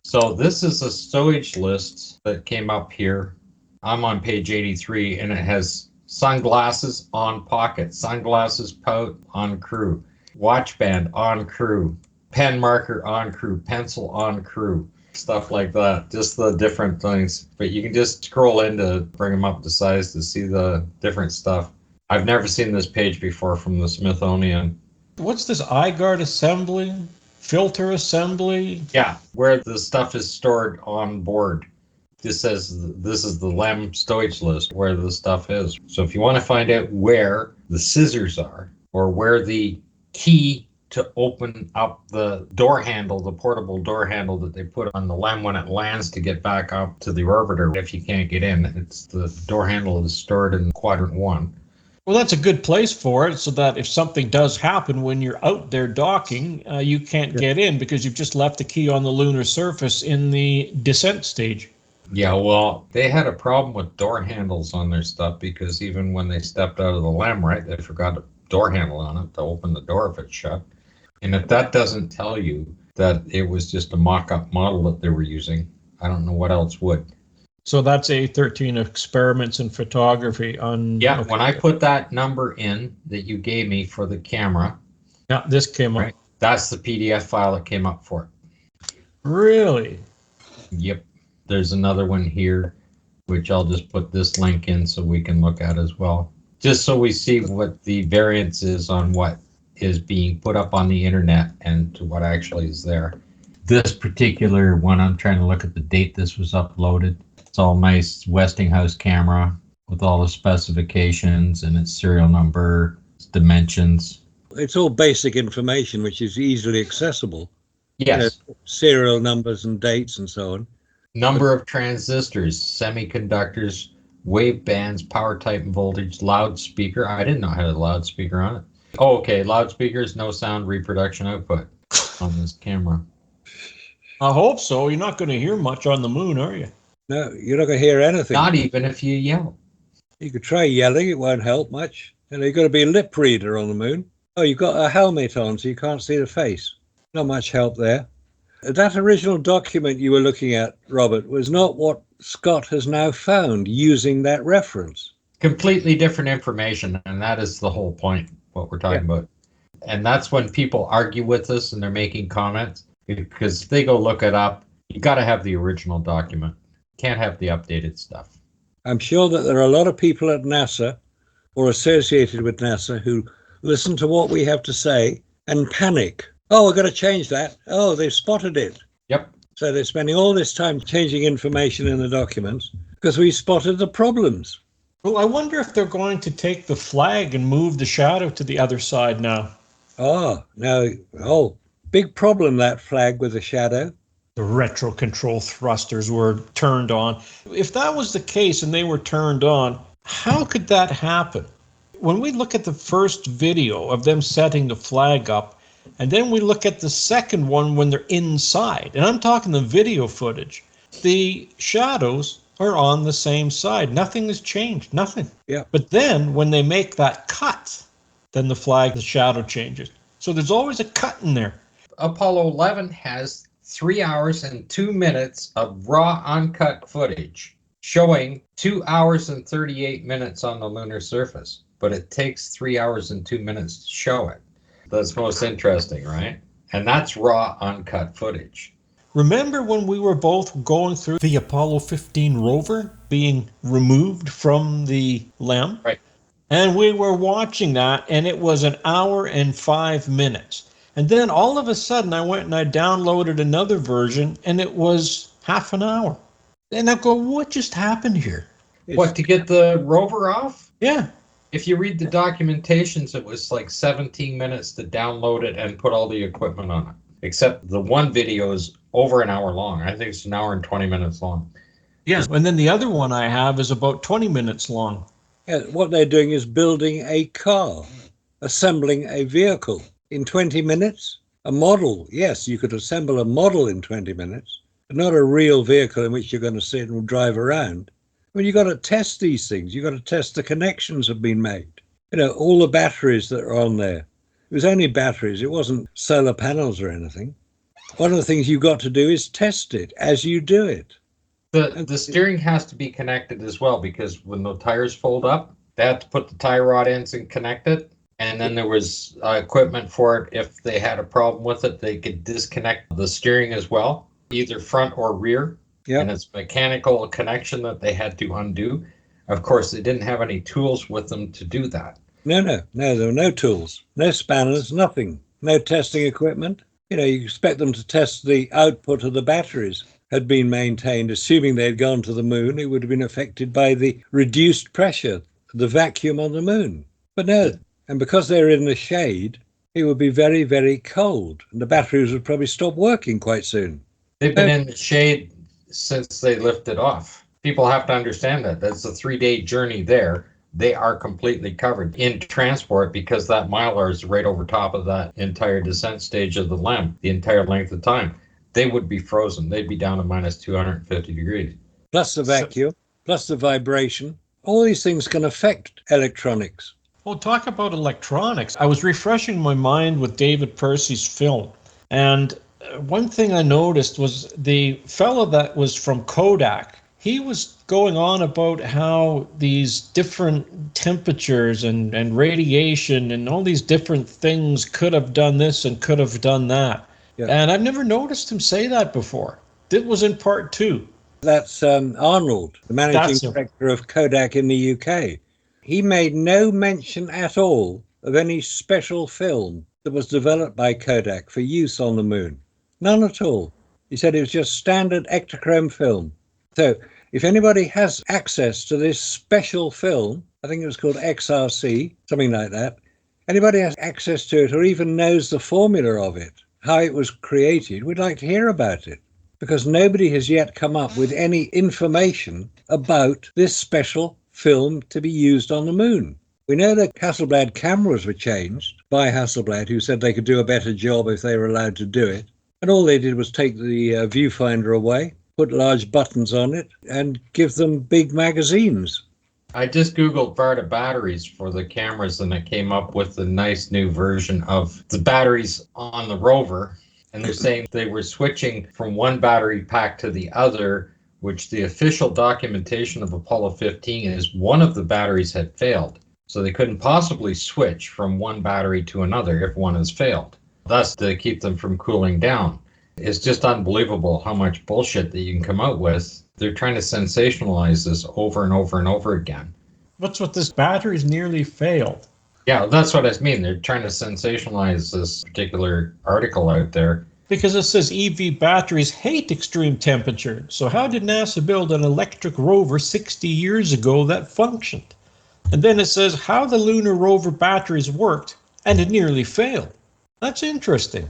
So this is a stowage list that came up here. I'm on page 83, and it has sunglasses on pocket, sunglasses pouch on crew, watch band on crew, pen marker on crew, pencil on crew, stuff like that. Just the different things. But you can just scroll in to bring them up to size to see the different stuff. I've never seen this page before from the Smithsonian. What's this eye guard assembly? Filter assembly? Yeah, where the stuff is stored on board. This says this is the LEM stowage list where the stuff is. So if you want to find out where the scissors are or where the key to open up the door handle, the portable door handle that they put on the LEM when it lands to get back up to the orbiter, if you can't get in, it's the door handle is stored in quadrant 1. Well, that's a good place for it so that if something does happen when you're out there docking, you can't get in because you've just left the key on the lunar surface in the descent stage. Yeah, well, they had a problem with door handles on their stuff because even when they stepped out of the LEM, right, they forgot a door handle on it to open the door if it's shut. And if that doesn't tell you that it was just a mock-up model that they were using, I don't know what else would. So that's A-13 experiments in photography on... Yeah, okay. When I put that number in that you gave me for the camera... Yeah, this came up. That's the PDF file that came up for it. Really? Yep. There's another one here, which I'll just put this link in so we can look at as well. Just so we see what the variance is on what is being put up on the internet and to what actually is there. This particular one, I'm trying to look at the date this was uploaded. It's all nice Westinghouse camera with all the specifications and its serial number, its dimensions. It's all basic information which is easily accessible. Yes. You know, serial numbers and dates and so on. Number of transistors, semiconductors, wave bands, power type and voltage, loudspeaker. I didn't know how to loudspeaker on it. Oh, okay. Loudspeakers, no sound reproduction output on this camera. I hope so. You're not going to hear much on the moon, are you? No, you're not going to hear anything. Not even if you yell. You could try yelling. It won't help much. And you've got to be a lip reader on the moon. Oh, you've got a helmet on, so you can't see the face. Not much help there. That original document you were looking at, Robert, was not what Scott has now found using that reference. Completely different information, and that is the whole point, what we're talking about. And that's when people argue with us and they're making comments, because if they go look it up, you got to have the original document. Can't have the updated stuff. I'm sure that there are a lot of people at NASA or associated with NASA who listen to what we have to say and panic. Oh, we've got to change that. Oh, they've spotted it. Yep. So they're spending all this time changing information in the documents because we spotted the problems. Well, I wonder if they're going to take the flag and move the shadow to the other side now. Oh, no. Oh, big problem, that flag with the shadow. The retro control thrusters were turned on. If that was the case and they were turned on, how could that happen? When we look at the first video of them setting the flag up, and then we look at the second one when they're inside, and I'm talking the video footage, the shadows are on the same side. Nothing has changed, nothing. Yeah. But then when they make that cut, then the flag, the shadow changes. So there's always a cut in there. Apollo 11 has 3 hours and 2 minutes of raw uncut footage showing 2 hours and 38 minutes on the lunar surface, but it takes 3 hours and 2 minutes to show it. That's most interesting, right? And that's raw uncut footage. Remember when we were both going through the Apollo 15 rover being removed from the LEM? Right. And we were watching that, and it was 1 hour and 5 minutes. And then all of a sudden, I went and I downloaded another version, and it was half an hour. And I go, what just happened here? What, to get the rover off? Yeah. If you read the documentations, it was like 17 minutes to download it and put all the equipment on it. Except the one video is over 1 hour long. I think it's 1 hour and 20 minutes long. Yeah, and then the other one I have is about 20 minutes long. Yeah, what they're doing is building a car, assembling a vehicle in 20 minutes. A model, yes, you could assemble a model in 20 minutes, but not a real vehicle in which you're going to sit and drive around. I mean, you've got to test these things. You've got to test the connections have been made. You know, all the batteries that are on there. It was only batteries. It wasn't solar panels or anything. One of the things you've got to do is test it as you do it. The steering has to be connected as well, because when the tires fold up, they have to put the tie rod ends and connect it. And then there was equipment for it. If they had a problem with it, they could disconnect the steering as well, either front or rear. Yep. And it's mechanical connection that they had to undo. Of course, they didn't have any tools with them to do that. No, there were no tools, no spanners, nothing, no testing equipment. You expect them to test the output of the batteries had been maintained, assuming they had gone to the moon. It would have been affected by the reduced pressure, the vacuum on the moon. But no, and because they're in the shade, it would be very, very cold, and the batteries would probably stop working quite soon. They've been in the shade since they lifted off. People have to understand that. That's a 3-day journey there. They are completely covered in transport, because that Mylar is right over top of that entire descent stage of the LEM, the entire length of time. They would be frozen. They'd be down to minus 250 degrees. Plus the vacuum, plus the vibration. All these things can affect electronics. Well, talk about electronics. I was refreshing my mind with David Percy's film. And one thing I noticed was the fellow that was from Kodak, he was going on about how these different temperatures and radiation and all these different things could have done this and could have done that. Yeah. And I've never noticed him say that before. It was in part 2. That's Arnold, the managing director of Kodak in the UK. He made no mention at all of any special film that was developed by Kodak for use on the moon. None at all. He said it was just standard Ektachrome film. So if anybody has access to this special film, I think it was called XRC, something like that, anybody has access to it or even knows the formula of it, how it was created, we'd like to hear about it, because nobody has yet come up with any information about this special film to be used on the moon. We know that Hasselblad cameras were changed by Hasselblad, who said they could do a better job if they were allowed to do it. And all they did was take the viewfinder away, put large buttons on it, and give them big magazines. I just Googled Varta batteries for the cameras, and it came up with the nice new version of the batteries on the Rover. And they're saying they were switching from one battery pack to the other, which the official documentation of Apollo 15 is one of the batteries had failed. So they couldn't possibly switch from one battery to another if one has failed. Thus, to keep them from cooling down. It's just unbelievable how much bullshit that you can come out with. They're trying to sensationalize this over and over and over again. What's with this? Batteries nearly failed. Yeah, that's what I mean. They're trying to sensationalize this particular article out there. Because it says EV batteries hate extreme temperature. So how did NASA build an electric rover 60 years ago that functioned? And then it says how the Lunar rover batteries worked, and it nearly failed. That's interesting.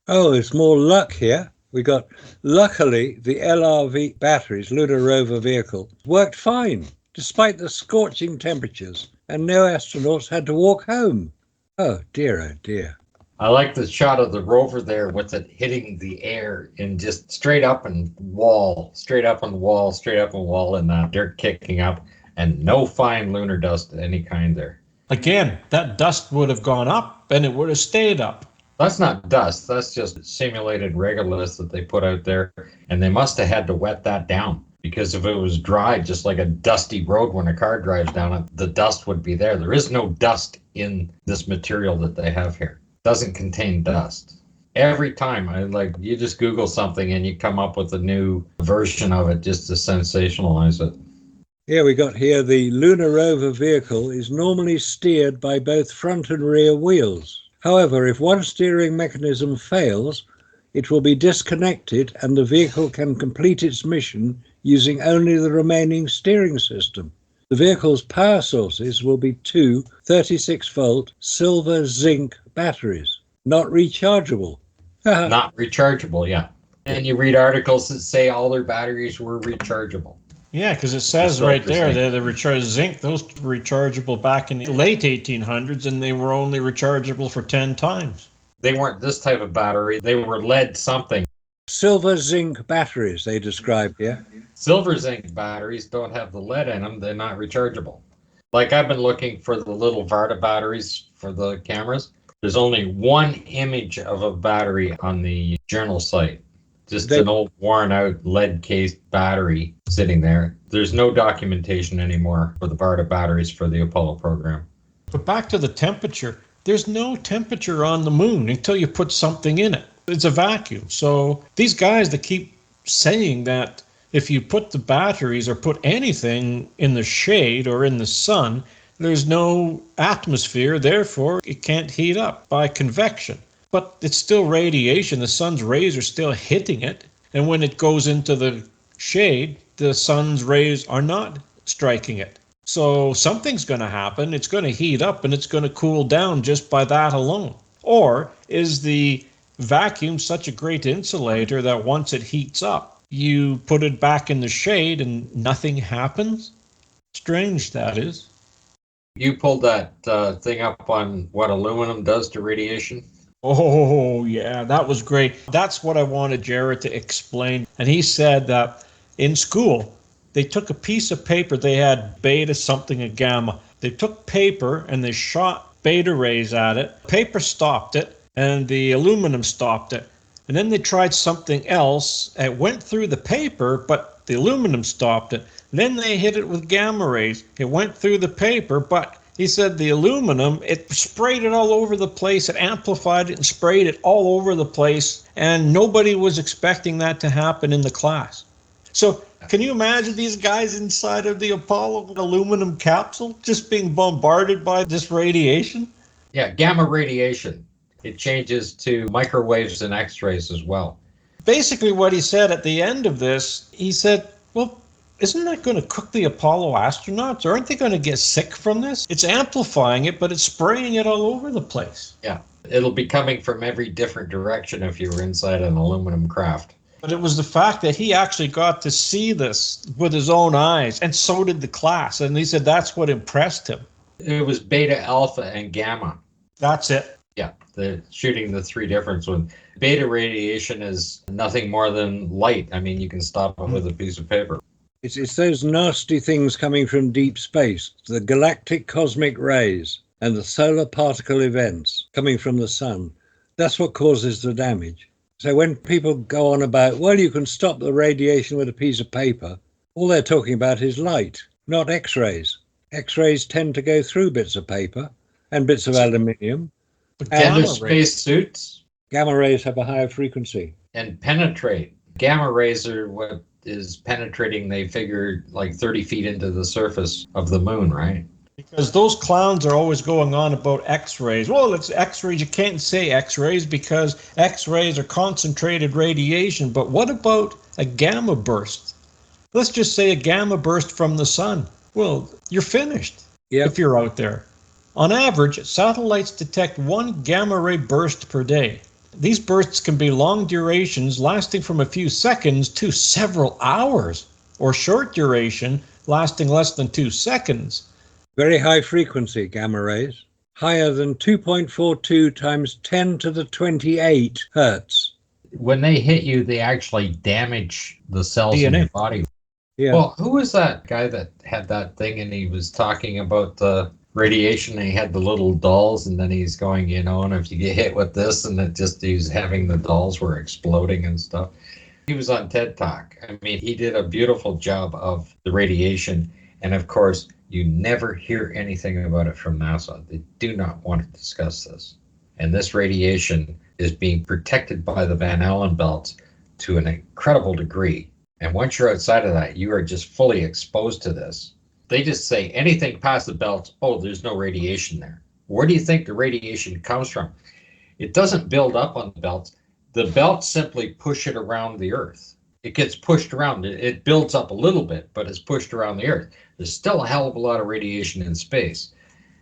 Oh, it's more luck here. We got, luckily, the LRV batteries, Lunar rover vehicle, worked fine, despite the scorching temperatures, and no astronauts had to walk home. Oh dear, oh dear. I like the shot of the rover there with it hitting the air and just straight up and wall, straight up on the wall, straight up on the wall, and that dirt kicking up, and no fine lunar dust of any kind there. Again, that dust would have gone up and it would have stayed up. That's not dust. That's just simulated regolith that they put out there, and they must have had to wet that down, because if it was dry, just like a dusty road when a car drives down it, the dust would be there. There is no dust in this material that they have here. It doesn't contain dust. Every time you just Google something and you come up with a new version of it just to sensationalize it. Here we got here the Lunar rover vehicle is normally steered by both front and rear wheels. However, if one steering mechanism fails, it will be disconnected and the vehicle can complete its mission using only the remaining steering system. The vehicle's power sources will be two 36-volt silver-zinc batteries, not rechargeable. Not rechargeable, yeah. And you read articles that say all their batteries were rechargeable. Yeah, because it says right there that the recharged zinc, those were rechargeable back in the late 1800s, and they were only rechargeable for 10 times. They weren't this type of battery. They were lead something. Silver-zinc batteries, they describe here. Silver-zinc batteries don't have the lead in them. They're not rechargeable. Like I've been looking for the little Varta batteries for the cameras. There's only one image of a battery on the journal site. Just an old worn out lead cased battery sitting there. There's no documentation anymore for the Varda batteries for the Apollo program. But back to the temperature, there's no temperature on the moon until you put something in it. It's a vacuum. So these guys that keep saying that if you put the batteries or put anything in the shade or in the sun, there's no atmosphere, therefore it can't heat up by convection. But it's still radiation. The sun's rays are still hitting it. And when it goes into the shade, the sun's rays are not striking it. So something's going to happen. It's going to heat up and it's going to cool down just by that alone. Or is the vacuum such a great insulator that once it heats up, you put it back in the shade and nothing happens? Strange, that is. You pulled that thing up on what aluminum does to radiation? Oh, yeah, that was great. That's what I wanted Jared to explain. And he said that in school, they took a piece of paper. They had beta, something, and gamma. They took paper and they shot beta rays at it. Paper stopped it, and the aluminum stopped it. And then they tried something else. It went through the paper, but the aluminum stopped it. Then they hit it with gamma rays. It went through the paper, but he said the aluminum, it sprayed it all over the place. It amplified it and sprayed it all over the place. And nobody was expecting that to happen in the class. So can you imagine these guys inside of the Apollo aluminum capsule just being bombarded by this radiation? Yeah, gamma radiation. It changes to microwaves and X-rays as well. Basically what he said at the end of this, he said, well, isn't that going to cook the Apollo astronauts? Aren't they going to get sick from this? It's amplifying it, but it's spraying it all over the place. Yeah, it'll be coming from every different direction if you were inside an aluminum craft. But it was the fact that he actually got to see this with his own eyes, and so did the class. And he said that's what impressed him. It was beta, alpha, and gamma. That's it. Yeah, the shooting the three different ones. Beta radiation is nothing more than light. I mean, you can stop it with a piece of paper. It's those nasty things coming from deep space, the galactic cosmic rays and the solar particle events coming from the sun. That's what causes the damage. So when people go on about, well, you can stop the radiation with a piece of paper, all they're talking about is light, not X-rays. X-rays tend to go through bits of paper and bits of aluminium. And there's space suits. Gamma rays have a higher frequency. And penetrate. Gamma rays are what is penetrating, they figure, like 30 feet into the surface of the moon, right? Because those clowns are always going on about X-rays. Well, it's X-rays. You can't say X-rays because X-rays are concentrated radiation. But what about a gamma burst? Let's just say a gamma burst from the sun. Well, you're finished if you're out there. On average, satellites detect one gamma ray burst per day. These bursts can be long durations lasting from a few seconds to several hours, or short duration lasting less than 2 seconds. Very high frequency gamma rays, higher than 2.42 times 10 to the 28 hertz. When they hit you, they actually damage the cells in your body. Yeah. Well, who was that guy that had that thing and he was talking about the radiation and he had the little dolls and then he's going, and if you get hit with this and it just, he's having the dolls were exploding and stuff. He was on TED Talk. I mean, he did a beautiful job of the radiation. And of course, you never hear anything about it from NASA. They do not want to discuss this. And this radiation is being protected by the Van Allen belts to an incredible degree. And once you're outside of that, you are just fully exposed to this. They just say anything past the belts, oh, there's no radiation there. Where do you think the radiation comes from? It doesn't build up on the belts. The belts simply push it around the Earth. It gets pushed around. It builds up a little bit, but it's pushed around the Earth. There's still a hell of a lot of radiation in space.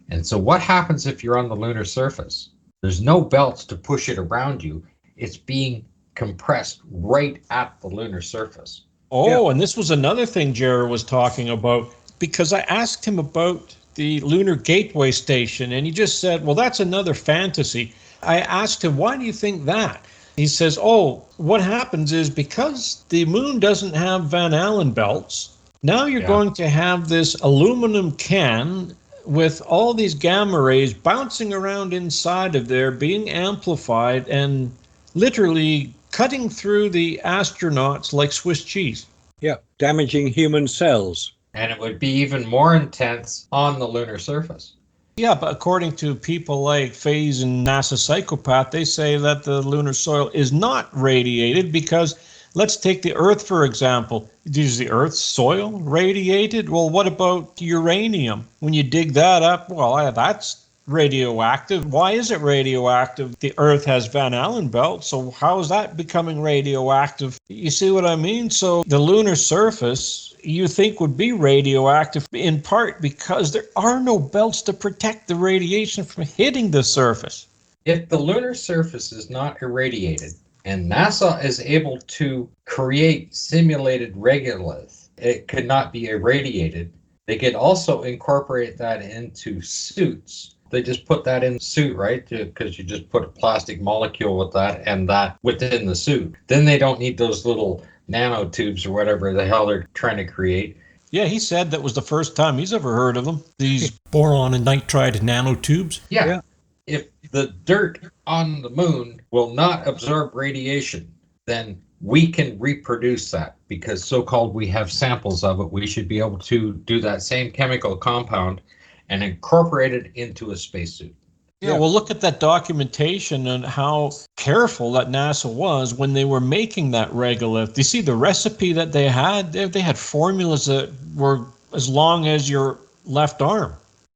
And so what happens if you're on the lunar surface? There's no belts to push it around you. It's being compressed right at the lunar surface. Oh, and this was another thing Jared was talking about, because I asked him about the Lunar Gateway Station, and he just said, well, that's another fantasy. I asked him, why do you think that? He says, oh, what happens is because the moon doesn't have Van Allen belts, now you're going to have this aluminum can with all these gamma rays bouncing around inside of there, being amplified and literally cutting through the astronauts like Swiss cheese. Yeah, damaging human cells. And it would be even more intense on the lunar surface. Yeah, but according to people like Faze and NASA Psychopath, they say that the lunar soil is not radiated because, let's take the Earth, for example. Is the Earth's soil radiated? Well, what about uranium? When you dig that up, well, that's radioactive. Why is it radioactive? The Earth has Van Allen belt, so how is that becoming radioactive? You see what I mean? So the lunar surface, you think, would be radioactive in part because there are no belts to protect the radiation from hitting the surface. If the lunar surface is not irradiated, and NASA is able to create simulated regolith, it could not be irradiated. They could also incorporate that into suits. They just put that in the suit, right? Because you just put a plastic molecule with that and that within the suit. Then they don't need those little nanotubes or whatever the hell they're trying to create. Yeah, he said that was the first time he's ever heard of them. These boron and nitride nanotubes. Yeah. If the dirt on the moon will not absorb radiation, then we can reproduce that because so-called we have samples of it. We should be able to do that same chemical compound and incorporate it into a spacesuit. Yeah, well, look at that documentation and how careful that NASA was when they were making that regolith. You see the recipe that they had? They had formulas that were as long as your left arm.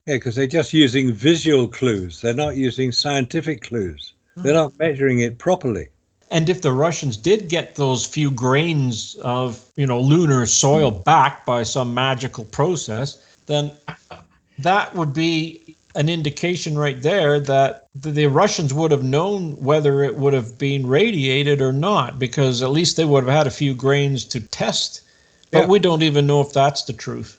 Yeah, because they're just using visual clues. They're not using scientific clues. They're not measuring it properly. And if the Russians did get those few grains of, lunar soil back by some magical process, then that would be an indication right there that the Russians would have known whether it would have been radiated or not, because at least they would have had a few grains to test. But we don't even know if that's the truth.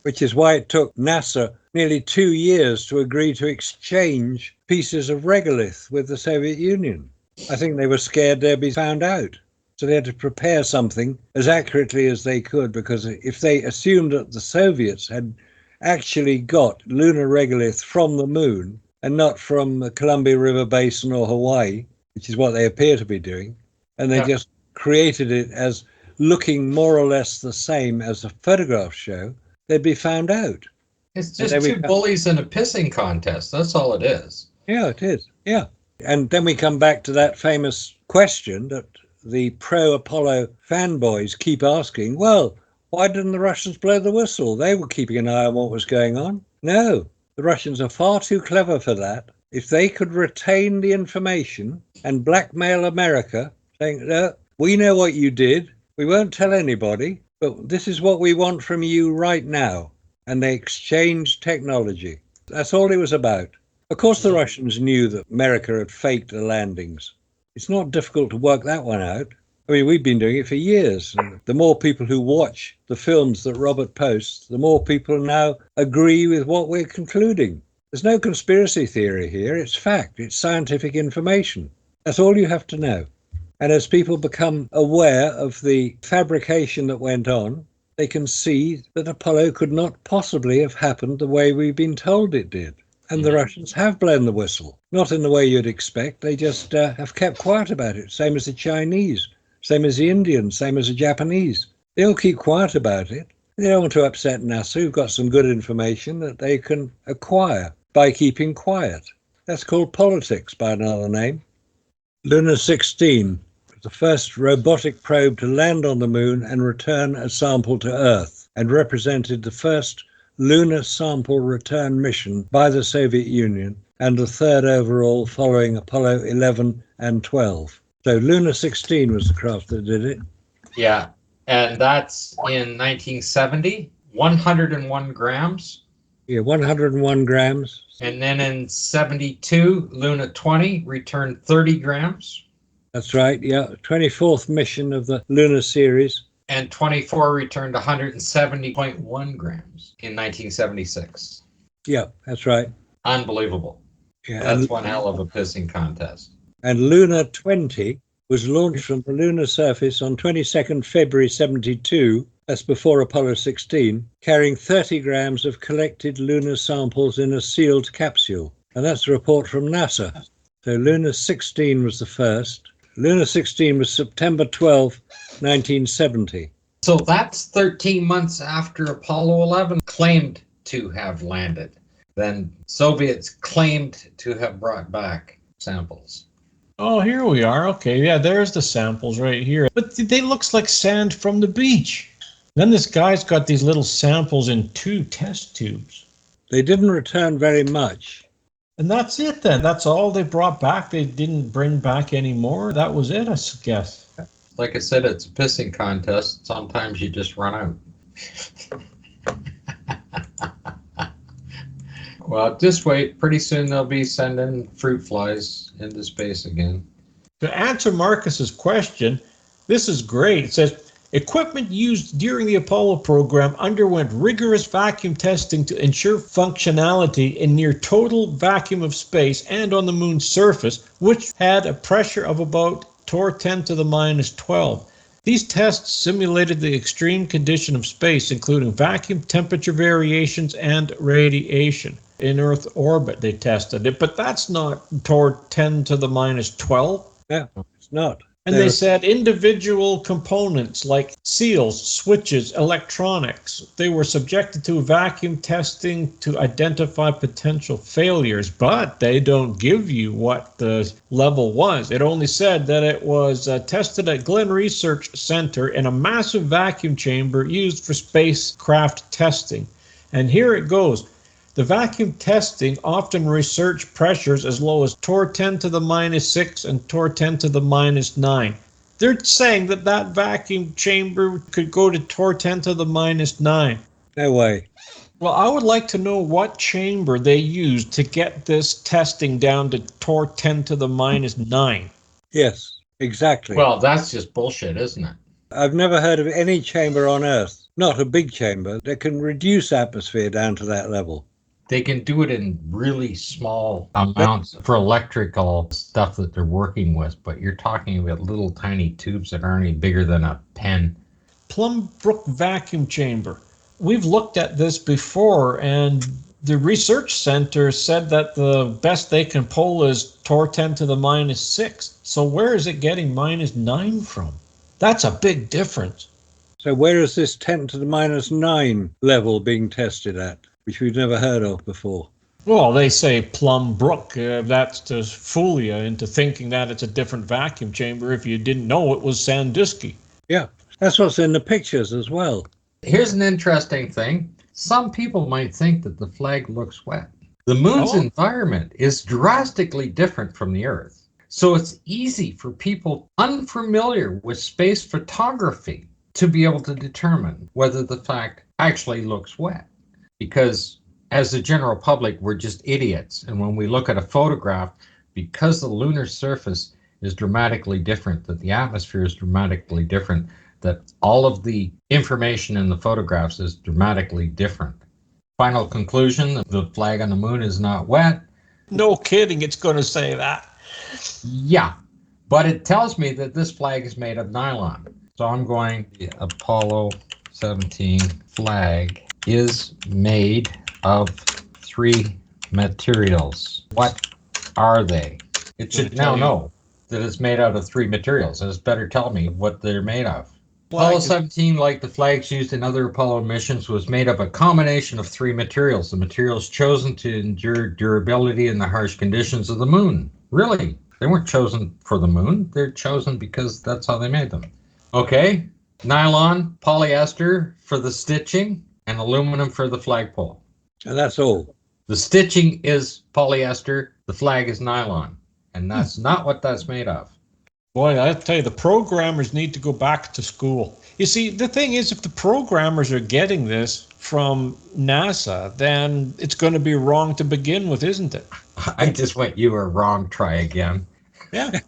Which is why it took NASA nearly 2 years to agree to exchange pieces of regolith with the Soviet Union. I think they were scared they'd be found out. So they had to prepare something as accurately as they could, because if they assumed that the Soviets had actually got lunar regolith from the moon and not from the Columbia River Basin or Hawaii, which is what they appear to be doing, and they just created it as looking more or less the same as the photographs show, they'd be found out. It's just two bullies in a pissing contest. That's all it is. Yeah, it is. Yeah. And then we come back to that famous question that the pro-Apollo fanboys keep asking, well, why didn't the Russians blow the whistle? They were keeping an eye on what was going on. No, the Russians are far too clever for that. If they could retain the information and blackmail America, saying, no, we know what you did, we won't tell anybody, but this is what we want from you right now. And they exchanged technology. That's all it was about. Of course, the Russians knew that America had faked the landings. It's not difficult to work that one out. I mean, we've been doing it for years. And the more people who watch the films that Robert posts, the more people now agree with what we're concluding. There's no conspiracy theory here. It's fact. It's scientific information. That's all you have to know. And as people become aware of the fabrication that went on, they can see that Apollo could not possibly have happened the way we've been told it did. And the Russians have blown the whistle. Not in the way you'd expect. They just have kept quiet about it. Same as the Chinese, same as the Indians, same as the Japanese. They all keep quiet about it. They don't want to upset NASA, who've got some good information that they can acquire by keeping quiet. That's called politics by another name. Lunar 16 was the first robotic probe to land on the moon and return a sample to Earth, and represented the first lunar sample return mission by the Soviet Union, and the third overall following Apollo 11 and 12. So Lunar 16 was the craft that did it. Yeah, and that's in 1970, 101 grams. Yeah, 101 grams. And then in 72, Luna 20 returned 30 grams. That's right, yeah. 24th mission of the Lunar series. And 24 returned 170.1 grams in 1976. Yeah, that's right. Unbelievable. Yeah, That's one hell of a pissing contest. And Lunar 20 was launched from the lunar surface on 22nd February 72, that's before Apollo 16, carrying 30 grams of collected lunar samples in a sealed capsule. And that's a report from NASA. So Lunar 16 was the first. Lunar 16 was September 12, 1970. So that's 13 months after Apollo 11 claimed to have landed. Then Soviets claimed to have brought back samples. Oh, here we are. Okay, yeah, there's the samples right here. But they looks like sand from the beach. Then this guy's got these little samples in 2 test tubes. They didn't return very much. And that's it then. That's all they brought back. They didn't bring back any more. That was it, I guess. Like I said, it's a pissing contest. Sometimes you just run out. Well, just wait. Pretty soon they'll be sending fruit flies into space again. To answer Marcus's question, this is great. It says, equipment used during the Apollo program underwent rigorous vacuum testing to ensure functionality in near total vacuum of space and on the moon's surface, which had a pressure of about torr 10 to the minus 12. These tests simulated the extreme condition of space, including vacuum, temperature variations, and radiation. In Earth orbit, they tested it, but that's not torr 10 to the minus 12. Yeah, it's not. And they said individual components like seals, switches, electronics, they were subjected to vacuum testing to identify potential failures, but they don't give you what the level was. It only said that it was tested at Glenn Research Center in a massive vacuum chamber used for spacecraft testing. And here it goes. The vacuum testing often researched pressures as low as torr 10 to the minus 6 and torr 10 to the minus 9. They're saying that that vacuum chamber could go to torr 10 to the minus 9. No way. Well, I would like to know what chamber they used to get this testing down to torr 10 to the minus 9. Yes, exactly. Well, that's just bullshit, isn't it? I've never heard of any chamber on Earth, not a big chamber, that can reduce atmosphere down to that level. They can do it in really small amounts for electrical stuff that they're working with, but you're talking about little tiny tubes that aren't any bigger than a pen. Plum Brook vacuum chamber. We've looked at this before, and the research center said that the best they can pull is torr 10 to the minus 6. So where is it getting minus 9 from? That's a big difference. So where is this 10 to the minus 9 level being tested at, which we've never heard of before? Well, they say Plum Brook. That's to fool you into thinking that it's a different vacuum chamber if you didn't know it was Sandusky. Yeah, that's what's in the pictures as well. Here's an interesting thing. Some people might think that the flag looks wet. The moon's environment is drastically different from the Earth. So it's easy for people unfamiliar with space photography to be able to determine whether the flag actually looks wet. Because as the general public, we're just idiots. And when we look at a photograph, because the lunar surface is dramatically different, that the atmosphere is dramatically different, that all of the information in the photographs is dramatically different. Final conclusion, the flag on the moon is not wet. No kidding, it's going to say that. Yeah, but it tells me that this flag is made of nylon. So I'm going, the Apollo 17 flag is made of 3 materials. What are they? It should now know that it's made out of 3 materials. It's better tell me what they're made of. Apollo 17, like the flags used in other Apollo missions, was made of a combination of 3 materials. The materials chosen to endure durability in the harsh conditions of the moon. Really? They weren't chosen for the moon. They're chosen because that's how they made them. Okay. Nylon, polyester for the stitching, and aluminum for the flagpole. And that's all. The stitching is polyester. The flag is nylon. And that's not what that's made of. Boy, I tell you, the programmers need to go back to school. You see, the thing is, if the programmers are getting this from NASA, then it's going to be wrong to begin with, isn't it? I just went, you were wrong, try again. Yeah.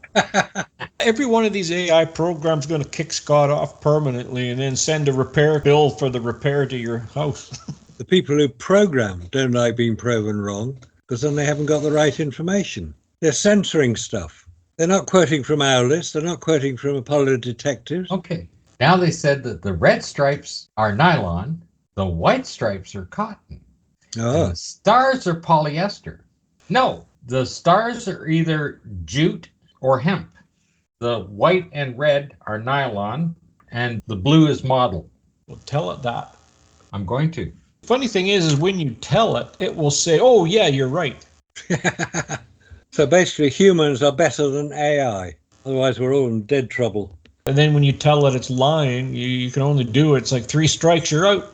Every one of these AI programs is going to kick Scott off permanently and then send a repair bill for the repair to your house. The people who program don't like being proven wrong because then they haven't got the right information. They're censoring stuff. They're not quoting from our list. They're not quoting from Apollo detectives. Okay. Now they said that the red stripes are nylon, the white stripes are cotton, and Oh, the stars are polyester. No, the stars are either jute or hemp. The white and red are nylon, and the blue is model. Well, tell it that. I'm going to. Funny thing is when you tell it, it will say, "Oh yeah, you're right." so basically humans are better than AI. Otherwise, we're all in dead trouble. And then when you tell it it's lying, you can only do it. It's like 3 strikes, you're out.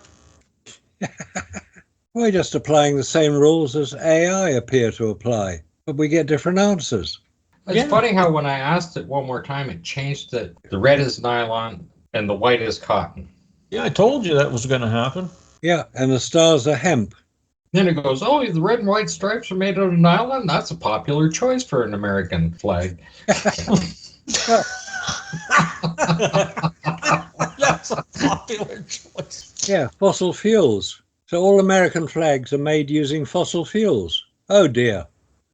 We're just applying the same rules as AI appear to apply, but we get different answers. It's funny how when I asked it one more time, it changed that the red is nylon and the white is cotton. Yeah, I told you that was going to happen. Yeah, and the stars are hemp. Then it goes, oh, the red and white stripes are made out of nylon? That's a popular choice for an American flag. That's a popular choice. Yeah, fossil fuels. So all American flags are made using fossil fuels. Oh dear.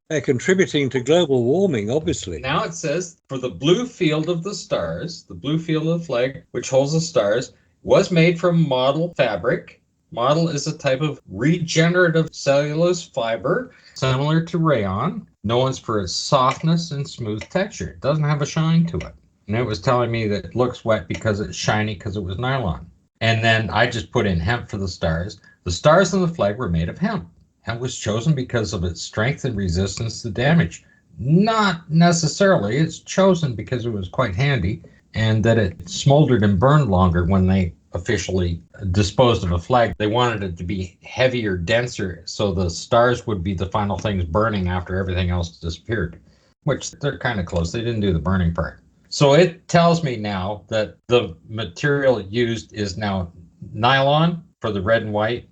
They're contributing to global warming, obviously. Now it says, for the blue field of the stars, the blue field of the flag, which holds the stars, was made from model fabric. Model is a type of regenerative cellulose fiber, similar to rayon, known for its softness and smooth texture. It doesn't have a shine to it. And it was telling me that it looks wet because it's shiny because it was nylon. And then I just put in hemp for the stars. The stars on the flag were made of hemp. Hemp was chosen because of its strength and resistance to damage. Not necessarily. It's chosen because it was quite handy and that it smoldered and burned longer when they officially disposed of a flag. They wanted it to be heavier, denser, so the stars would be the final things burning after everything else disappeared, which they're kind of close. They didn't do the burning part. So it tells me now that the material used is now nylon for the red and white,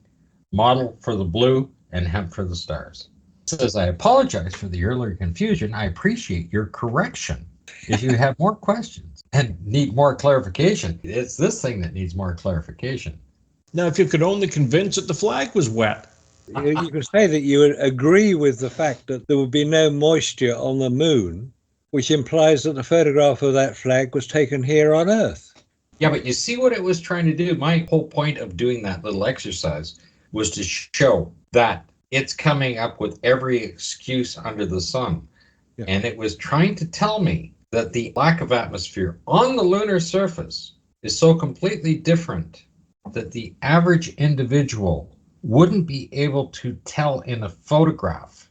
model for the blue, and hemp for the stars. It says, I apologize for the earlier confusion. I appreciate your correction. If you have more questions and need more clarification, it's this thing that needs more clarification. Now, if you could only convince it the flag was wet. You could say that you would agree with the fact that there would be no moisture on the moon, which implies that the photograph of that flag was taken here on Earth. Yeah, but you see what it was trying to do? My whole point of doing that little exercise was to show that it's coming up with every excuse under the sun. Yeah. And it was trying to tell me that the lack of atmosphere on the lunar surface is so completely different that the average individual wouldn't be able to tell in a photograph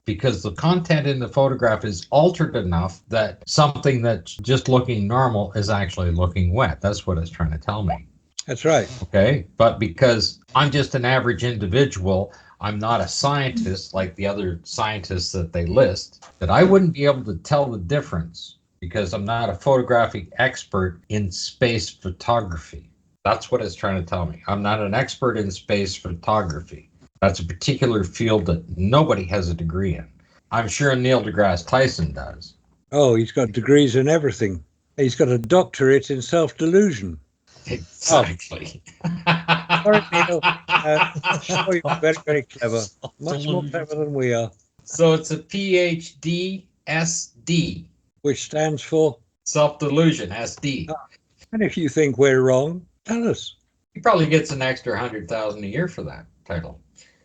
because the content in the photograph is altered enough that something that's just looking normal is actually looking wet. That's what it's trying to tell me. That's right. Okay, but because I'm just an average individual, I'm not a scientist like the other scientists that they list, that I wouldn't be able to tell the difference because I'm not a photographic expert in space photography. That's what it's trying to tell me. I'm not an expert in space photography. That's a particular field that nobody has a degree in. I'm sure Neil deGrasse Tyson does. Oh, he's got degrees in everything. He's got a doctorate in self-delusion. Exactly. Sorry, Neil. Oh, you're very, very clever. Much more clever than we are. So it's a PhD SD. Which stands for? Self-delusion, SD. And if you think we're wrong, tell us. He probably gets an extra 100,000 a year for that title.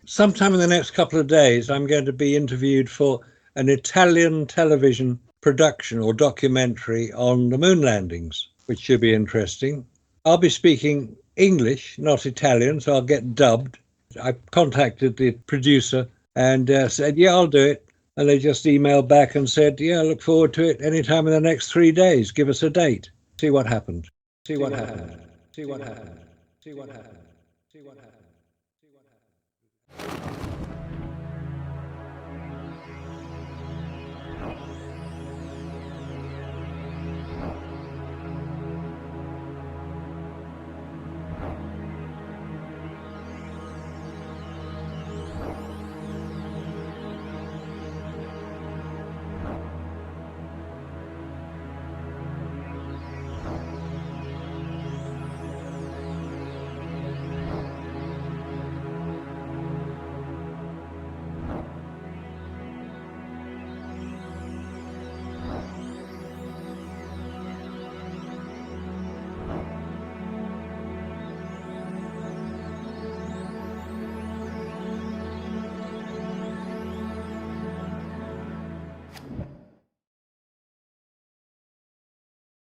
Sometime in the next couple of days, I'm going to be interviewed for an Italian television production or documentary on the moon landings, which should be interesting. I'll be speaking English, not Italian, so I'll get dubbed. I contacted the producer and said, yeah, I'll do it. And they just emailed back and said, yeah, look forward to it anytime in the next 3 days. Give us a date. See what happened. See what happened. See what happened. See what happened.